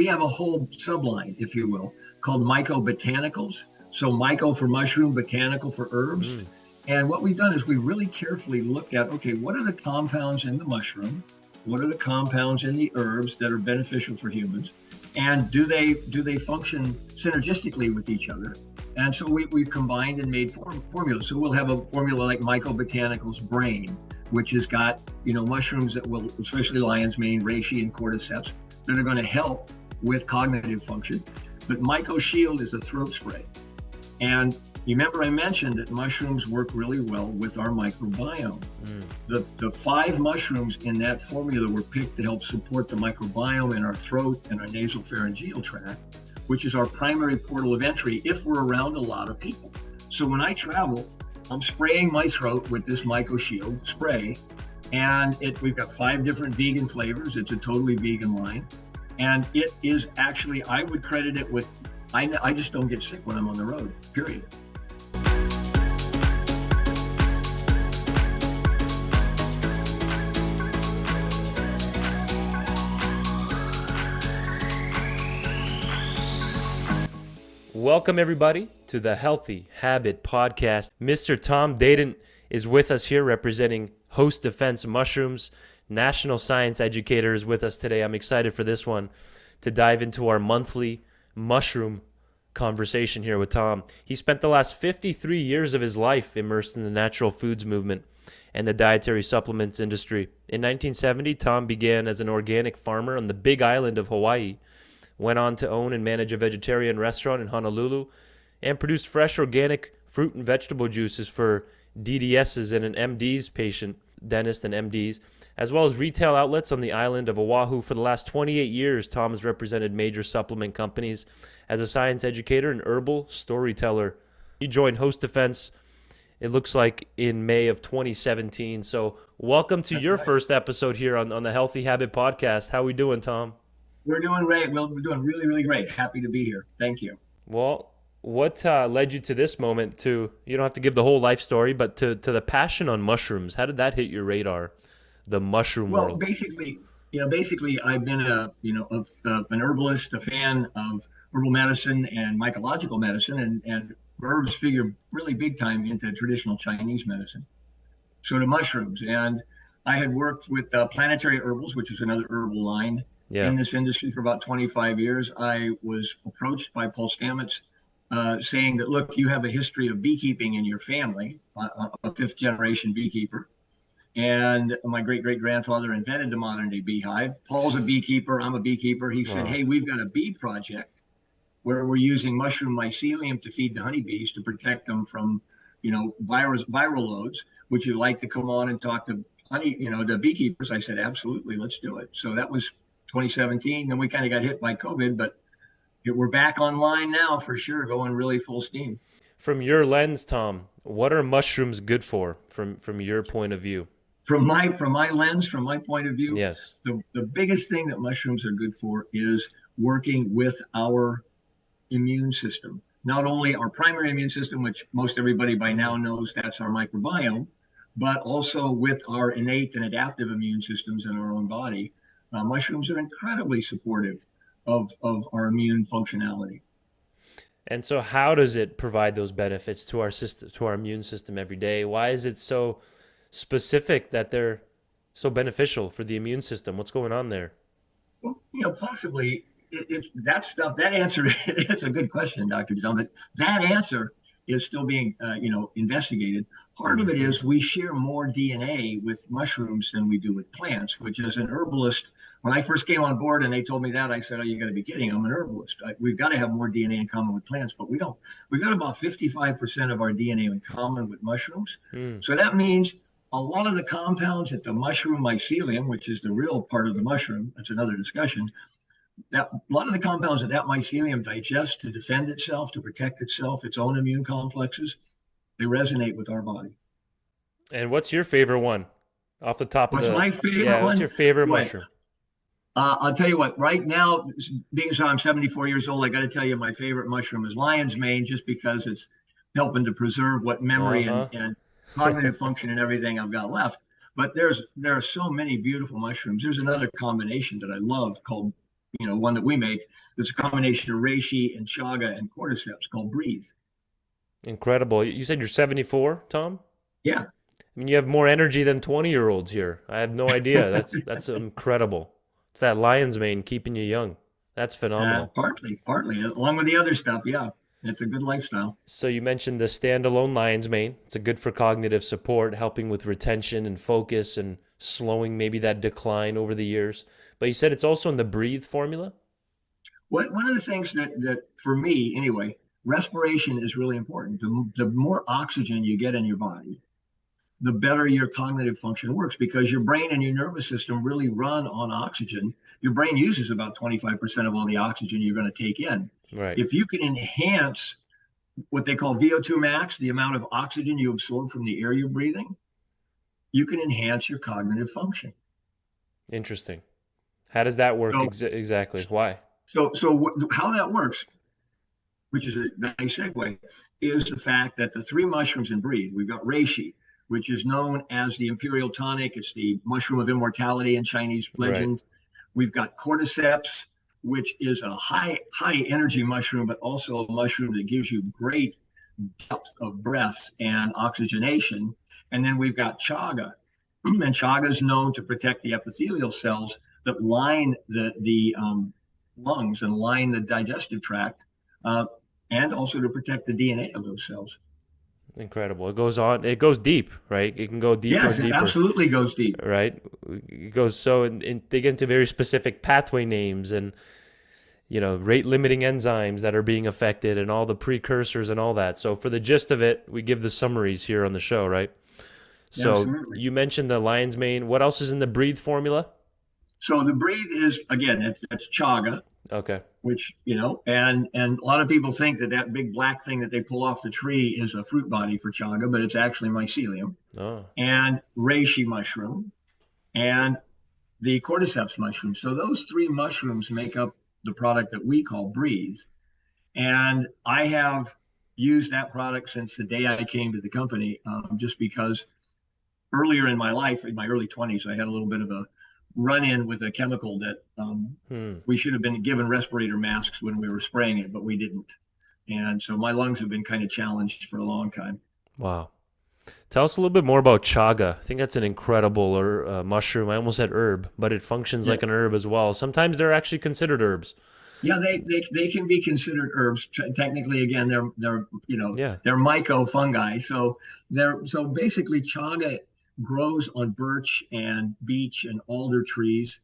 we have a whole subline, if you will, called MycoBotanicals. So myco for mushroom, botanical for herbs. And what we've done is we've really carefully looked at, okay, what are the compounds in the mushroom? What are the compounds in the herbs that are beneficial for humans? And do they function synergistically with each other? And so we've combined and made formulas. So we'll have a formula like MycoBotanicals Brain, which has got, mushrooms that will, especially lion's mane, reishi, and cordyceps, that are going to help with cognitive function. But MycoShield is a throat spray. And you remember I mentioned that mushrooms work really well with our microbiome. The 5 mushrooms in that formula were picked to help support the microbiome in our throat and our nasopharyngeal tract, which is our primary portal of entry if we're around a lot of people. So when I travel, I'm spraying my throat with this MycoShield spray, and we've got 5 different vegan flavors. It's a totally vegan line. And it is actually, I would credit it with, I just don't get sick when I'm on the road, period. Welcome, everybody, to the Healthy Habit Podcast. Mr. Tom Dadant is with us here representing Host Defense Mushrooms. National Science Educator is with us today. I'm excited for this one to dive into our monthly mushroom conversation here with Tom. He spent the last 53 years of his life immersed in the natural foods movement and the dietary supplements industry. In 1970, Tom began as an organic farmer on the Big Island of Hawaii, went on to own and manage a vegetarian restaurant in Honolulu, and produced fresh organic fruit and vegetable juices for DDSs and an MD's patient, dentist and MDs, as well as retail outlets on the island of Oahu. For the last 28 years, Tom has represented major supplement companies as a science educator and herbal storyteller. He joined Host Defense, it looks like, in May of 2017. So welcome to your first episode here on the Healthy Habit Podcast. How are we doing, Tom? We're doing great. Well, we're doing really, really great. Happy to be here. Thank you. Well, what led you to this moment to, you don't have to give the whole life story, but to the passion on mushrooms? How did that hit your radar, the mushroom world? Well, basically, I've been an herbalist, a fan of herbal medicine and mycological medicine, and herbs figure really big time into traditional Chinese medicine. So do mushrooms. And I had worked with Planetary Herbals, which is another herbal line, in this industry for about 25 years. I was approached by Paul Stamets saying that, look, you have a history of beekeeping in your family, a 5th generation beekeeper. And my great-great-grandfather invented the modern-day beehive. Paul's a beekeeper. I'm a beekeeper. He said, hey, we've got a bee project where we're using mushroom mycelium to feed the honeybees to protect them from, viral loads. Would you like to come on and talk to the beekeepers? I said, absolutely, let's do it. So that was 2017. Then we kind of got hit by COVID, but we're back online now for sure, going really full steam. From your lens, Tom, what are mushrooms good for from your point of view? From my lens, from my point of view, yes. The biggest thing that mushrooms are good for is working with our immune system. Not only our primary immune system, which most everybody by now knows that's our microbiome, but also with our innate and adaptive immune systems in our own body. Mushrooms are incredibly supportive of our immune functionality. And so how does it provide those benefits to our system, to our immune system every day? Why is it so specific that they're so beneficial for the immune system? What's going on there? Well, possibly it's that stuff. That answer, it's a good question, Dr. John, but that answer is still being, investigated. Part of it is we share more DNA with mushrooms than we do with plants, which as an herbalist, when I first came on board and they told me that, I said, oh, you got to be kidding. I'm an herbalist. We've got to have more DNA in common with plants, but we don't. We've got about 55% of our DNA in common with mushrooms. So that means a lot of the compounds that the mushroom mycelium, which is the real part of the mushroom, that's another discussion, that a lot of the compounds that mycelium digests to defend itself, to protect itself, its own immune complexes, they resonate with our body. And what's your favorite one off the top of my favorite one? What's your favorite mushroom? I'll tell you what, right now, being as I'm 74 years old, I got to tell you my favorite mushroom is lion's mane, just because it's helping to preserve what memory and cognitive function and everything I've got left. But there are so many beautiful mushrooms. There's another combination that I love called one that we make. It's a combination of reishi and chaga and cordyceps called Breathe. Incredible. You said you're 74, Tom? Yeah. I mean, you have more energy than 20-year-olds here. I had no idea. That's incredible. It's that lion's mane keeping you young. That's phenomenal. Partly, along with the other stuff. Yeah, it's a good lifestyle. So you mentioned the standalone lion's mane. It's a good for cognitive support, helping with retention and focus and slowing maybe that decline over the years. But you said it's also in the Breathe formula? One of the things that for me anyway, respiration is really important. The more oxygen you get in your body, the better your cognitive function works, because your brain and your nervous system really run on oxygen. Your brain uses about 25% of all the oxygen you're going to take in. Right. If you can enhance what they call VO2 max, the amount of oxygen you absorb from the air you're breathing, you can enhance your cognitive function. Interesting. How does that work exactly? Why? So how that works, which is a nice segue, is the fact that the three mushrooms in Breathe, we've got reishi, which is known as the imperial tonic. It's the mushroom of immortality in Chinese legend. Right. We've got cordyceps, which is a high energy mushroom, but also a mushroom that gives you great depth of breath and oxygenation. And then we've got chaga, and chaga is known to protect the epithelial cells that line the lungs and line the digestive tract, and also to protect the DNA of those cells. Incredible. It goes deep, right? It can go deeper and deeper. Yes, it absolutely goes deep. Right? It goes so, and they get into very specific pathway names and, rate limiting enzymes that are being affected and all the precursors and all that. So for the gist of it, we give the summaries here on the show, right? So absolutely. You mentioned the lion's mane. What else is in the Breathe formula? So the Breathe is, again, it's chaga. Okay. Which, and a lot of people think that big black thing that they pull off the tree is a fruit body for chaga, but it's actually mycelium. Oh. And reishi mushroom and the cordyceps mushroom. So those three mushrooms make up the product that we call Breathe. And I have used that product since the day I came to the company, just because earlier in my life, in my early 20s, I had a little bit of a run-in with a chemical that we should have been given respirator masks when we were spraying it, but we didn't. And so my lungs have been kind of challenged for a long time. Wow. Tell us a little bit more about chaga. I think that's an incredible mushroom. I almost said herb, but it functions like an herb as well. Sometimes they're actually considered herbs. Yeah, they can be considered herbs. Technically, again, they're myco fungi. So basically chaga grows on birch and beech and alder trees,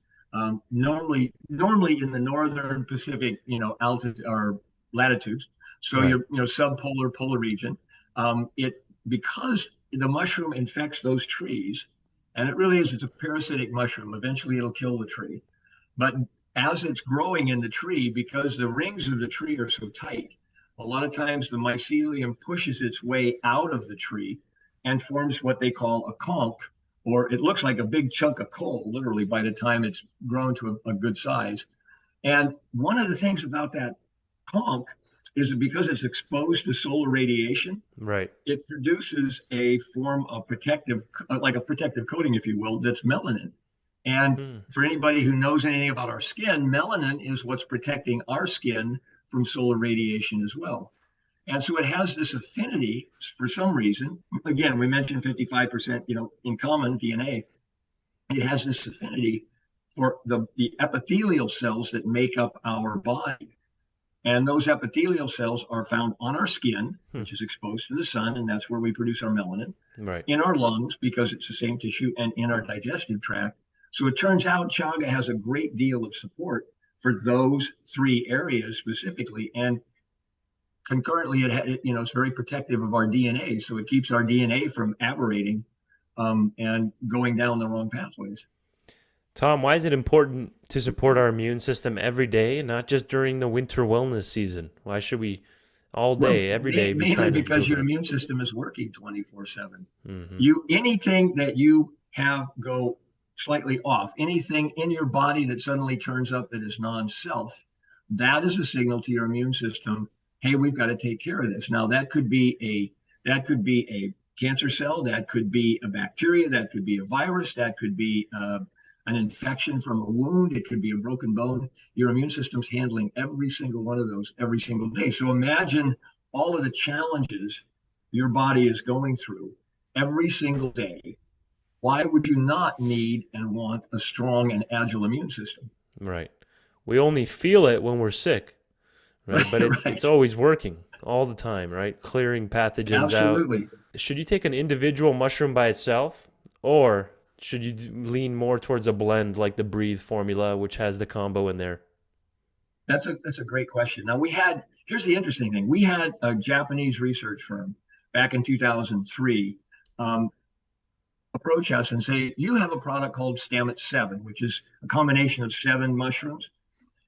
normally in the northern Pacific, altitude or latitudes. So right. Your subpolar, polar region. Because the mushroom infects those trees, and it's a parasitic mushroom. Eventually, it'll kill the tree. But as it's growing in the tree, because the rings of the tree are so tight, a lot of times the mycelium pushes its way out of the tree and forms what they call a conch, or it looks like a big chunk of coal, literally, by the time it's grown to a good size. And one of the things about that conch is that because it's exposed to solar radiation, right, it produces a form of protective coating, if you will, that's melanin. And for anybody who knows anything about our skin, melanin is what's protecting our skin from solar radiation as well. And so it has this affinity for some reason. Again, we mentioned 55%, in common DNA. It has this affinity for the epithelial cells that make up our body. And those epithelial cells are found on our skin, which is exposed to the sun, and that's where we produce our melanin. Right. In our lungs, because it's the same tissue, and in our digestive tract. So it turns out chaga has a great deal of support for those three areas specifically. And concurrently, it's very protective of our DNA. So it keeps our DNA from aberrating and going down the wrong pathways. Tom, why is it important to support our immune system every day and not just during the winter wellness season? Why should we all day, every day, be mainly because your immune system is working 24/7. Anything that you have go slightly off, anything in your body that suddenly turns up that is non-self, that is a signal to your immune system. Hey, we've got to take care of this. Now, that could be a cancer cell, that could be a bacteria, that could be a virus, that could be an infection from a wound. It could be a broken bone. Your immune system's handling every single one of those every single day. So imagine all of the challenges your body is going through every single day. Why would you not need and want a strong and agile immune system? Right. We only feel it when we're sick, right? But it's Right. always working all the time, right? Clearing pathogens out. Absolutely. Should you take an individual mushroom by itself, or should you lean more towards a blend like the Breathe formula, which has the combo in there? That's a great question. Now here's the interesting thing. We had a Japanese research firm back in 2003 approach us and say, you have a product called Stamets 7, which is a combination of 7 mushrooms.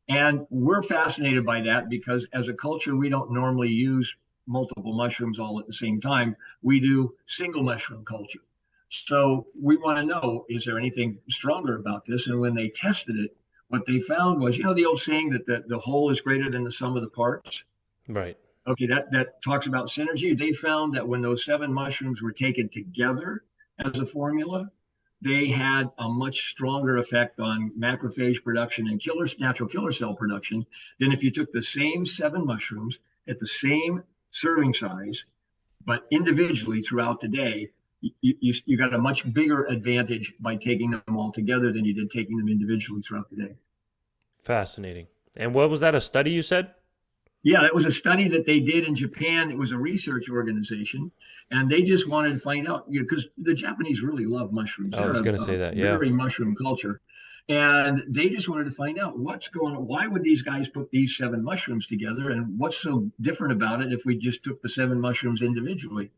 And we're fascinated by that because as a culture, we don't normally use multiple mushrooms all at the same time. We do single mushroom culture. So we want to know, is there anything stronger about this? And when they tested it, what they found was, the old saying that the whole is greater than the sum of the parts. Right. Okay, that talks about synergy. They found that when those 7 mushrooms were taken together as a formula, they had a much stronger effect on macrophage production and natural killer cell production than if you took the same 7 mushrooms at the same serving size, but individually throughout the day. You got a much bigger advantage by taking them all together than you did taking them individually throughout the day. Fascinating. And what was that, a study you said? Yeah, that was a study that they did in Japan. It was a research organization, and they just wanted to find out, because the Japanese really love mushrooms. I was going to say that, yeah. Very mushroom culture. And they just wanted to find out what's going on. Why would these guys put these 7 mushrooms together? And what's so different about it if we just took the 7 mushrooms individually?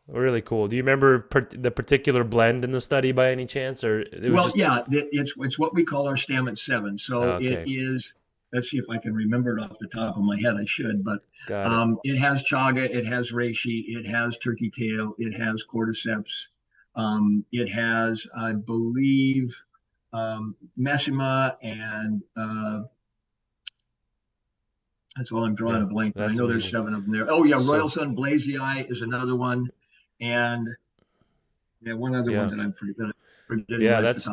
Really cool. Do you remember the particular blend in the study by any chance, or it was just... Yeah, it's what we call our Stamets 7. So Okay. it is. Let's see if I can remember it off the top of my head. I should, but it has chaga, it has reishi, it has turkey tail, it has cordyceps, it has, I believe, mesima, and that's all I'm drawing a blank. I know there's 7 of them there. Oh yeah, Royal Sun Blazei is another one, and one other one that I'm forgetting. Yeah, that's.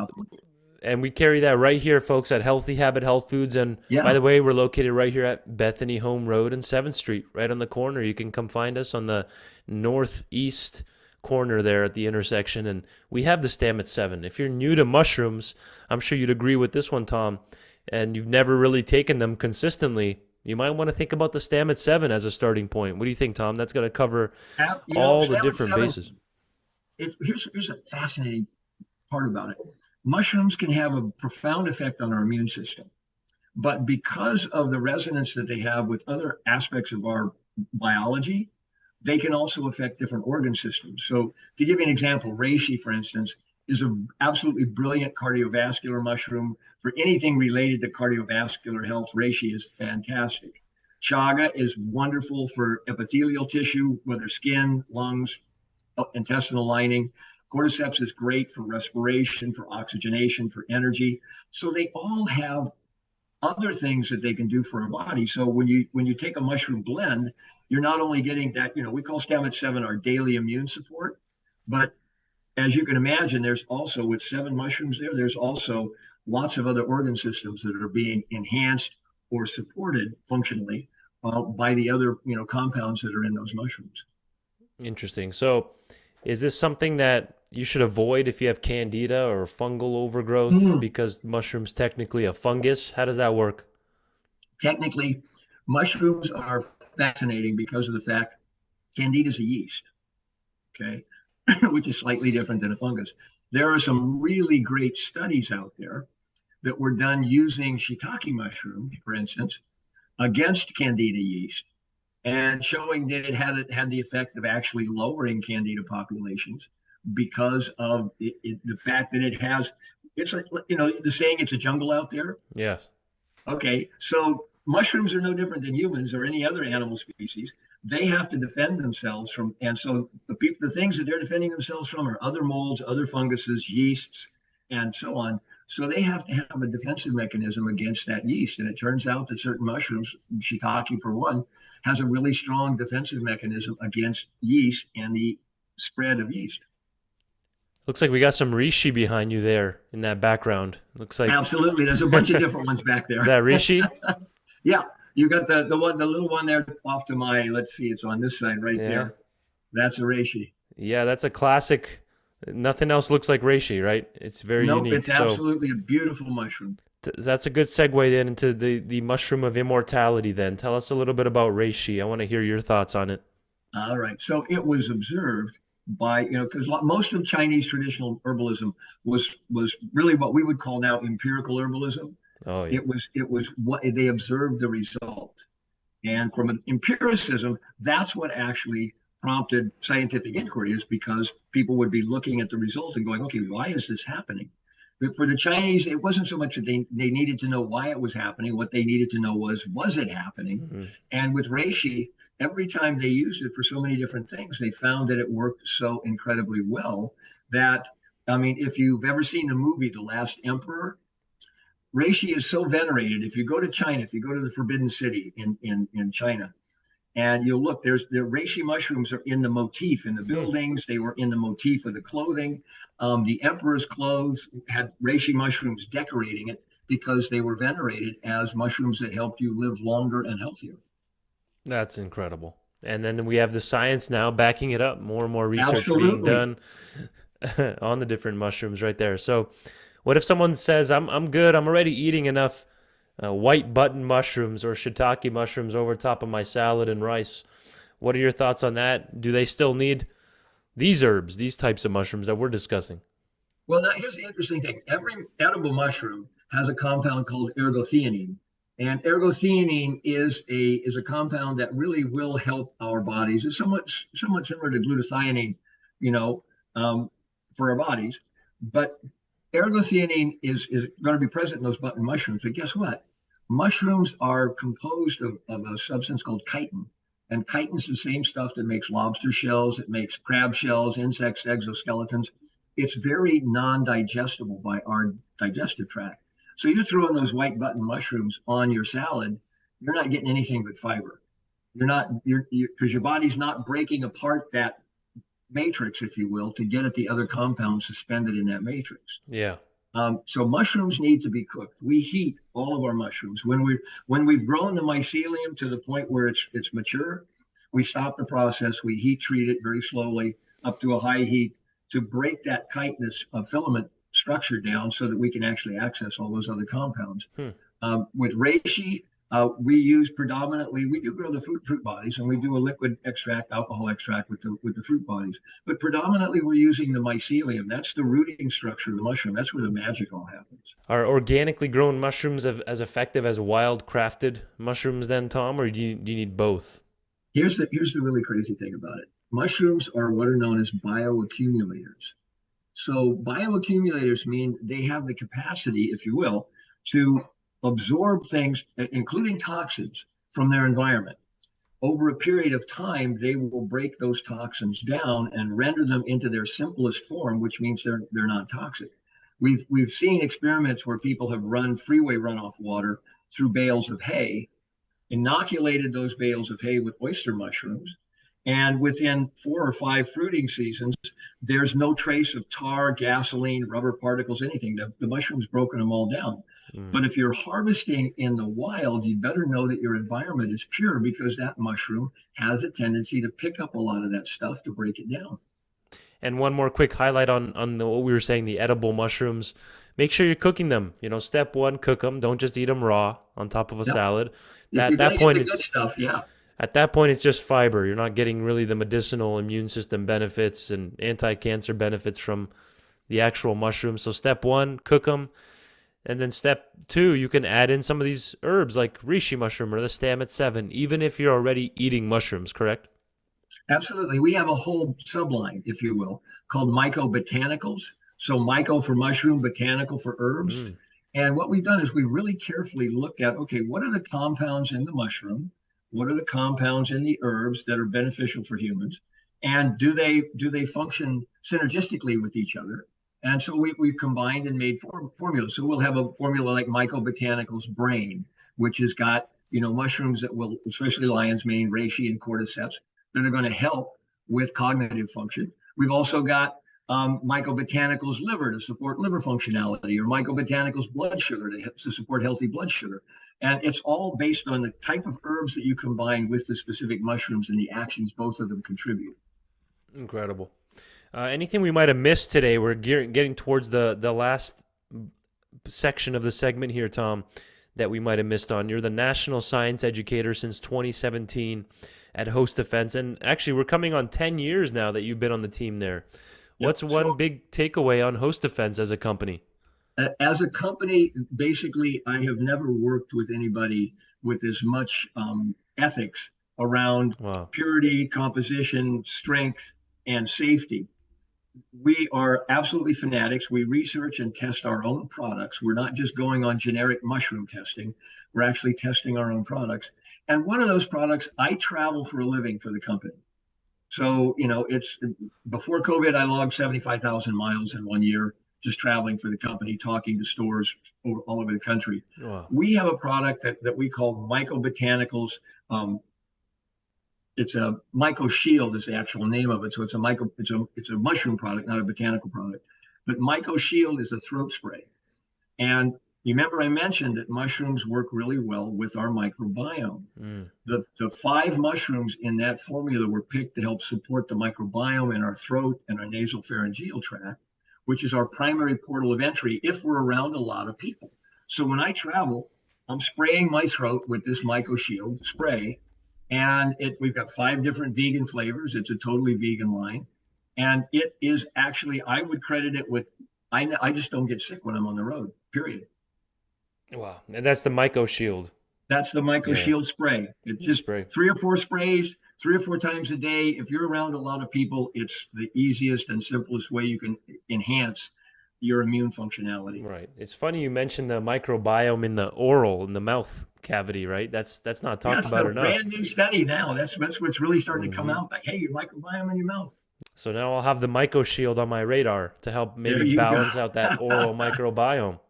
And we carry that right here, folks, at Healthy Habit Health Foods. And by the way, we're located right here at Bethany Home Road and 7th Street, right on the corner. You can come find us on the northeast corner there at the intersection. And we have the Stamets 7. If you're new to mushrooms, I'm sure you'd agree with this one, Tom, and you've never really taken them consistently, you might want to think about the Stamets 7 as a starting point. What do you think, Tom? That's going to cover all the different bases. Here's a fascinating part about it. Mushrooms can have a profound effect on our immune system, but because of the resonance that they have with other aspects of our biology, they can also affect different organ systems. So to give you an example, reishi, for instance, is an absolutely brilliant cardiovascular mushroom. For anything related to cardiovascular health, reishi is fantastic. Chaga is wonderful for epithelial tissue, whether skin, lungs, intestinal lining. Cordyceps is great for respiration, for oxygenation, for energy. So they all have other things that they can do for our body. So when you take a mushroom blend, you're not only getting that, we call Stamets 7 our daily immune support, but as you can imagine, there's also, with 7 mushrooms there's also lots of other organ systems that are being enhanced or supported functionally by the other, compounds that are in those mushrooms. Interesting. So is this something that you should avoid if you have candida or fungal overgrowth because mushroom's technically a fungus? How does that work? Technically, mushrooms are fascinating because of the fact candida is a yeast, okay, which is slightly different than a fungus. There are some really great studies out there that were done using shiitake mushroom, for instance, against candida yeast, and showing that it had the effect of actually lowering candida populations because of the fact that it's like, the saying, it's a jungle out there. Yes. Okay, so mushrooms are no different than humans or any other animal species. They have to defend themselves from, and so the things that they're defending themselves from are other molds, other funguses, yeasts, and so on. So they have to have a defensive mechanism against that yeast. And it turns out that certain mushrooms, shiitake for one, has a really strong defensive mechanism against yeast and the spread of yeast. Looks like we got some reishi behind you there in that background. Looks like Absolutely. There's a bunch of different ones back is there. that reishi? Yeah. You got the little one there off to my, let's see, it's on this side right Yeah. there. That's a reishi. Yeah, that's a classic. Nothing else looks like reishi, right? It's very Nope, unique. it's So absolutely a beautiful mushroom. that's a good segue then into the mushroom of immortality. Then tell us a little bit about reishi. I want to hear your thoughts on it. All right. So it was observed by, because most of Chinese traditional herbalism was really what we would call now empirical herbalism. Oh yeah. It was what they observed the result. And from an empiricism, that's what actually prompted scientific inquiry, is because people would be looking at the result and going, okay, why is this happening? But for the Chinese, it wasn't so much that they needed to know why it was happening. What they needed to know was it happening? Hmm. And with reishi, every time they used it for so many different things, they found that it worked so incredibly well that, I mean, if you've ever seen the movie The Last Emperor, reishi is so venerated. If you go to China, if you go to the Forbidden City in China, and you'll look, the reishi mushrooms are in the motif in the Hmm. buildings. They were in the motif of the clothing. The emperor's clothes had reishi mushrooms decorating it because they were venerated as mushrooms that helped you live longer and healthier. That's incredible. And then we have the science now backing it up. More and more research being Absolutely. done on the different mushrooms right there. So, what if someone says, "I'm good. I'm already eating enough white button mushrooms or shiitake mushrooms over top of my salad and rice." What are your thoughts on that? Do they still need these herbs, these types of mushrooms that we're discussing? Well, now here's the interesting thing. Every edible mushroom has a compound called ergothioneine. And ergothioneine is a compound that really will help our bodies. It's somewhat similar to glutathione, you know, um, for our bodies. But ergothioneine is going to be present in those button mushrooms. But guess what? Mushrooms are composed of a substance called chitin. And chitin is the same stuff that makes lobster shells, it makes crab shells, insects, exoskeletons. It's very non-digestible by our digestive tract. So you throw in those white button mushrooms on your salad, you're not getting anything but fiber. You're not because your body's not breaking apart that matrix, if you will, to get at the other compounds suspended in that matrix. Yeah. So mushrooms need to be cooked. We heat all of our mushrooms when we've grown the mycelium to the point where it's mature. We stop the process. We heat treat it very slowly up to a high heat to break that chitinous filament structure down so that we can actually access all those other compounds. Hmm. With reishi, we use predominantly, we do grow the fruit bodies, and we do a liquid extract, alcohol extract with the fruit bodies. But predominantly, we're using the mycelium. That's the rooting structure of the mushroom. That's where the magic all happens. Are organically grown mushrooms as effective as wild crafted mushrooms then, Tom, or do you need both? Here's the really crazy thing about it. Mushrooms are what are known as bioaccumulators. So bioaccumulators mean they have the capacity, if you will, to absorb things, including toxins, from their environment. Over a period of time, they will break those toxins down and render them into their simplest form, which means they're not toxic. We've seen experiments where people have run freeway runoff water through bales of hay, inoculated those bales of hay with oyster mushrooms. And within 4 or 5 fruiting seasons, there's no trace of tar, gasoline, rubber particles, anything. The mushroom's broken them all down. Mm. But if you're harvesting in the wild, you better know that your environment is pure because that mushroom has a tendency to pick up a lot of that stuff to break it down. And one more quick highlight on what we were saying, the edible mushrooms. Make sure you're cooking them. Step one, cook them. Don't just eat them raw on top of a Yep. salad. If you're going to get the good stuff, yeah. At that point, it's just fiber. You're not getting really the medicinal immune system benefits and anti-cancer benefits from the actual mushrooms. So step one, cook them. And then step two, you can add in some of these herbs like reishi mushroom or the Stamets 7, even if you're already eating mushrooms, correct? Absolutely. We have a whole subline, if you will, called MycoBotanicals. So myco for mushroom, botanical for herbs. Mm. And what we've done is we really carefully looked at, okay, what are the compounds in the mushroom? What are the compounds in the herbs that are beneficial for humans? And do they function synergistically with each other? And so we've combined and made formulas. So we'll have a formula like MycoBotanicals Brain, which has got mushrooms that will, especially lion's mane, reishi, and cordyceps, that are going to help with cognitive function. We've also got MycoBotanicals liver to support liver functionality, or MycoBotanicals blood sugar to support healthy blood sugar. And it's all based on the type of herbs that you combine with the specific mushrooms and the actions both of them contribute. Incredible. Anything we might have missed today? We're getting towards the last section of the segment here, Tom, that we might have missed on. You're the National Science Educator since 2017 at Host Defense. And actually, we're coming on 10 years now that you've been on the team there. What's one big takeaway on Host Defense as a company? As a company, basically, I have never worked with anybody with as much ethics around purity, composition, strength, and safety. We are absolutely fanatics. We research and test our own products. We're not just going on generic mushroom testing. We're actually testing our own products. And one of those products, I travel for a living for the company. So, it's before COVID, I logged 75,000 miles in 1 year, just traveling for the company, talking to stores all over the country. Wow. We have a product that we call MycoBotanicals. It's a MycoShield is the actual name of it. So it's a mushroom product, not a botanical product. But MycoShield is a throat spray. And you remember I mentioned that mushrooms work really well with our microbiome. The 5 mushrooms in that formula were picked to help support the microbiome in our throat and our nasal pharyngeal tract, which is our primary portal of entry if we're around a lot of people. So when I travel, I'm spraying my throat with this MycoShield spray. And we've got 5 different vegan flavors. It's a totally vegan line. And it is actually, I would credit it with, I just don't get sick when I'm on the road, period. Wow. And that's the MycoShield. That's the MycoShield spray. It's just 3 or 4 sprays, 3 or 4 times a day. If you're around a lot of people, it's the easiest and simplest way you can enhance your immune functionality. Right. It's funny you mentioned the microbiome in the mouth cavity, right? That's not talked about enough. That's a brand new study now. That's what's really starting to come out. Like, hey, your microbiome in your mouth. So now I'll have the MycoShield on my radar to help maybe balance out that oral microbiome.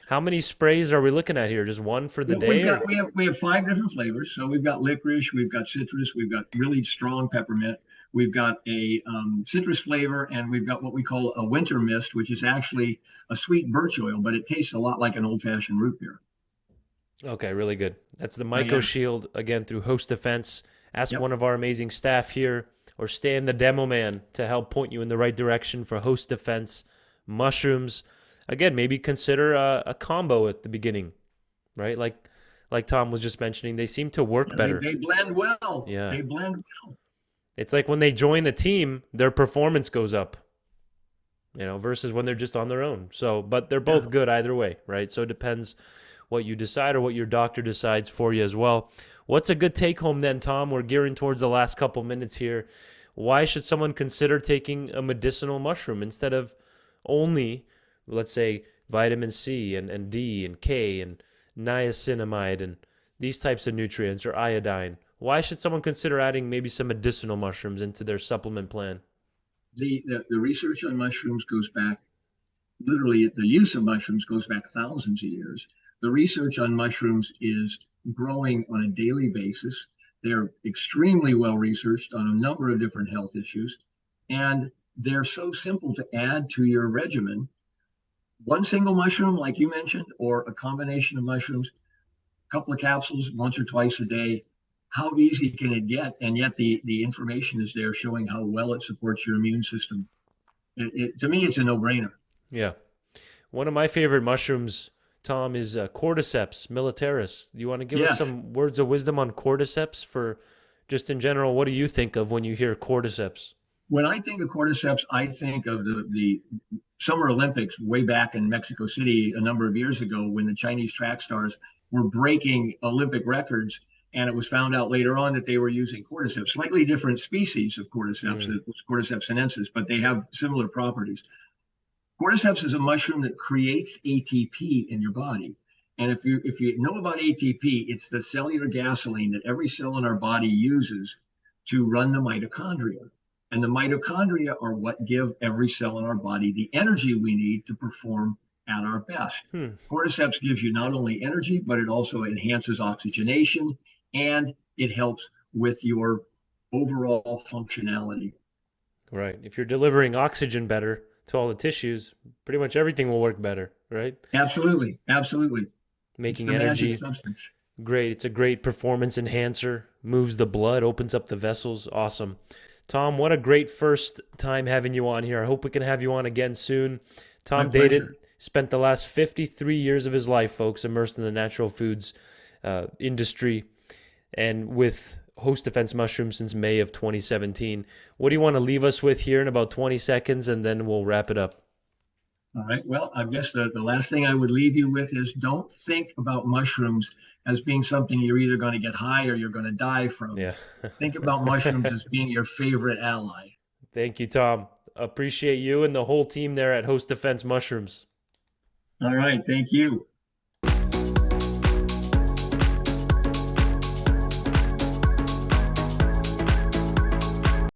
How many sprays are we looking at here? Just one for the day? We have 5 different flavors. So we've got licorice, we've got citrus, we've got really strong peppermint, we've got a citrus flavor, and we've got what we call a winter mist, which is actually a sweet birch oil, but it tastes a lot like an old-fashioned root beer. Okay, really good. That's the MycoShield, again, through Host Defense. Ask one of our amazing staff here, or stay in the demo man to help point you in the right direction for Host Defense mushrooms. Again, maybe consider a combo at the beginning, right? Like Tom was just mentioning, they seem to work better. They blend well. Yeah. They blend well. It's like when they join a team, their performance goes up, versus when they're just on their own. So, but they're both good either way, right? So it depends what you decide or what your doctor decides for you as well. What's a good take home then, Tom? We're gearing towards the last couple minutes here. Why should someone consider taking a medicinal mushroom instead of only, let's say, vitamin C and D and K and niacinamide and these types of nutrients, or iodine? Why should someone consider adding maybe some medicinal mushrooms into their supplement plan? The research on mushrooms goes back, literally the use of mushrooms goes back thousands of years. The research on mushrooms is growing on a daily basis. They're extremely well researched on a number of different health issues, and they're so simple to add to your regimen. One single mushroom, like you mentioned, or a combination of mushrooms, a couple of capsules once or twice a day. How easy can it get? And yet the information is there showing how well it supports your immune system. To me, it's a no-brainer. Yeah. One of my favorite mushrooms, Tom, is Cordyceps militaris. Do you want to give us some words of wisdom on Cordyceps for just in general? What do you think of when you hear Cordyceps? When I think of Cordyceps, I think of the Summer Olympics way back in Mexico City a number of years ago when the Chinese track stars were breaking Olympic records. And it was found out later on that they were using Cordyceps, slightly different species of Cordyceps, Cordyceps sinensis, but they have similar properties. Cordyceps is a mushroom that creates ATP in your body. And if you know about ATP, it's the cellular gasoline that every cell in our body uses to run the mitochondria. And the mitochondria are what give every cell in our body the energy we need to perform at our best. Cordyceps gives you not only energy, but it also enhances oxygenation, and it helps with your overall functionality. Right. If you're delivering oxygen better, to all the tissues, pretty much everything will work better, right? Absolutely. Absolutely. It's Making the magic energy. substance. Great. It's a great performance enhancer, moves the blood, opens up the vessels. Awesome. Tom, what a great first time having you on here. I hope we can have you on again soon. My Tom Dadant pleasure. spent the last 53 years of his life, folks, immersed in the natural foods industry and with Host Defense Mushrooms since May of 2017. What do you want to leave us with here in about 20 seconds, and then we'll wrap it up? All right. Well, I guess the last thing I would leave you with is don't think about mushrooms as being something you're either going to get high or you're going to die from. Yeah. Think about mushrooms as being your favorite ally. Thank you, Tom. Appreciate you and the whole team there at Host Defense Mushrooms. All right. Thank you.